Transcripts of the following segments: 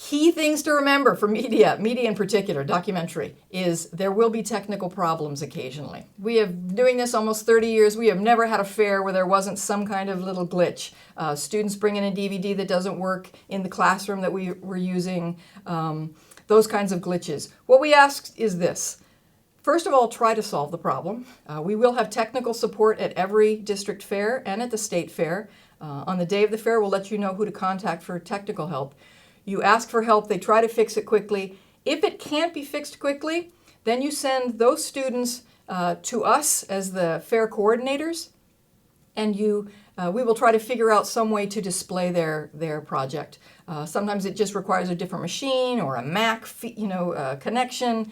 Key things to remember for media in particular, documentary, is there will be technical problems occasionally. We have doing this almost 30 years. We have never had a fair where there wasn't some kind of little glitch. Students bring in a DVD that doesn't work in the classroom that we were using, those kinds of glitches. What we ask is this. First of all, try to solve the problem. We will have technical support at every district fair and at the state fair. On the day of the fair, we'll let you know who to contact for technical help. You ask for help, they try to fix it quickly. If it can't be fixed quickly, then you send those students to us as the fair coordinators, and we will try to figure out some way to display their project. Sometimes it just requires a different machine or a Mac connection.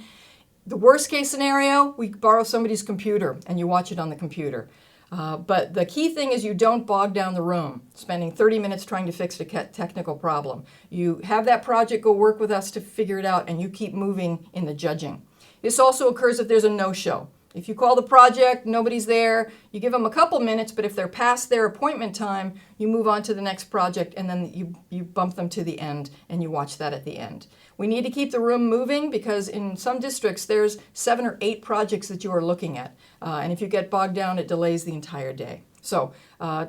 The worst case scenario, we borrow somebody's computer and you watch it on the computer. But the key thing is you don't bog down the room, spending 30 minutes trying to fix a technical problem. You have that project go work with us to figure it out, and you keep moving in the judging. This also occurs if there's a no-show. If you call the project, nobody's there, you give them a couple minutes, but if they're past their appointment time, you move on to the next project, and then you bump them to the end, and you watch that at the end. We need to keep the room moving because in some districts there's 7 or 8 projects that you are looking at. And if you get bogged down, it delays the entire day. So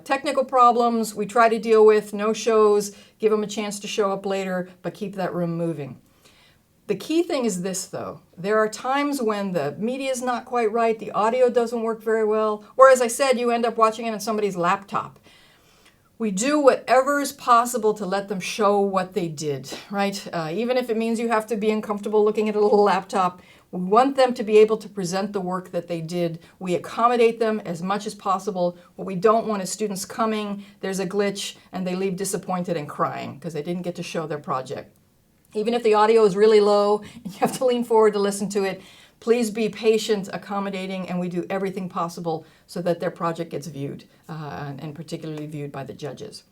technical problems we try to deal with, no shows, give them a chance to show up later, but keep that room moving. The key thing is this, though. There are times when the media is not quite right, the audio doesn't work very well, or as I said, you end up watching it on somebody's laptop. We do whatever is possible to let them show what they did, right? Even if it means you have to be uncomfortable looking at a little laptop, we want them to be able to present the work that they did. We accommodate them as much as possible. What we don't want is students coming, there's a glitch, and they leave disappointed and crying because they didn't get to show their project. Even if the audio is really low and you have to lean forward to listen to it, please be patient, accommodating, and we do everything possible so that their project gets viewed, and particularly viewed by the judges.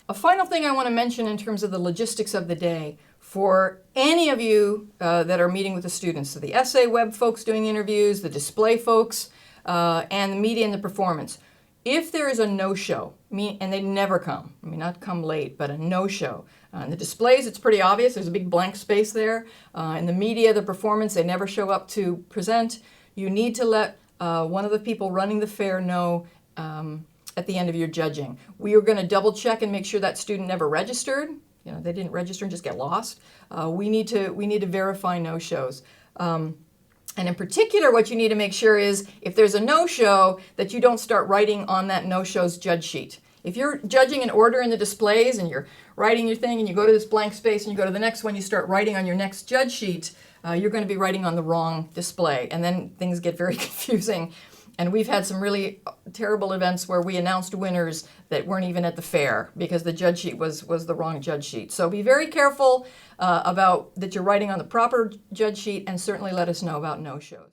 A final thing I want to mention in terms of the logistics of the day for any of you that are meeting with the students, so the essay web folks doing interviews, the display folks, and the media and the performance. If there is a no-show, and they never come, I mean not come late, but a no-show. In the displays, it's pretty obvious. There's a big blank space there. In the media, the performance, they never show up to present. You need to let one of the people running the fair know at the end of your judging. We are going to double check and make sure that student never registered. You know, they didn't register and just get lost. We need to verify no-shows. And in particular, what you need to make sure is if there's a no-show, that you don't start writing on that no-show's judge sheet. If you're judging an order in the displays and you're writing your thing and you go to this blank space and you go to the next one, you start writing on your next judge sheet, you're going to be writing on the wrong display. And then things get very confusing. And we've had some really terrible events where we announced winners that weren't even at the fair because the judge sheet was the wrong judge sheet. So be very careful about that you're writing on the proper judge sheet, and certainly let us know about no-shows.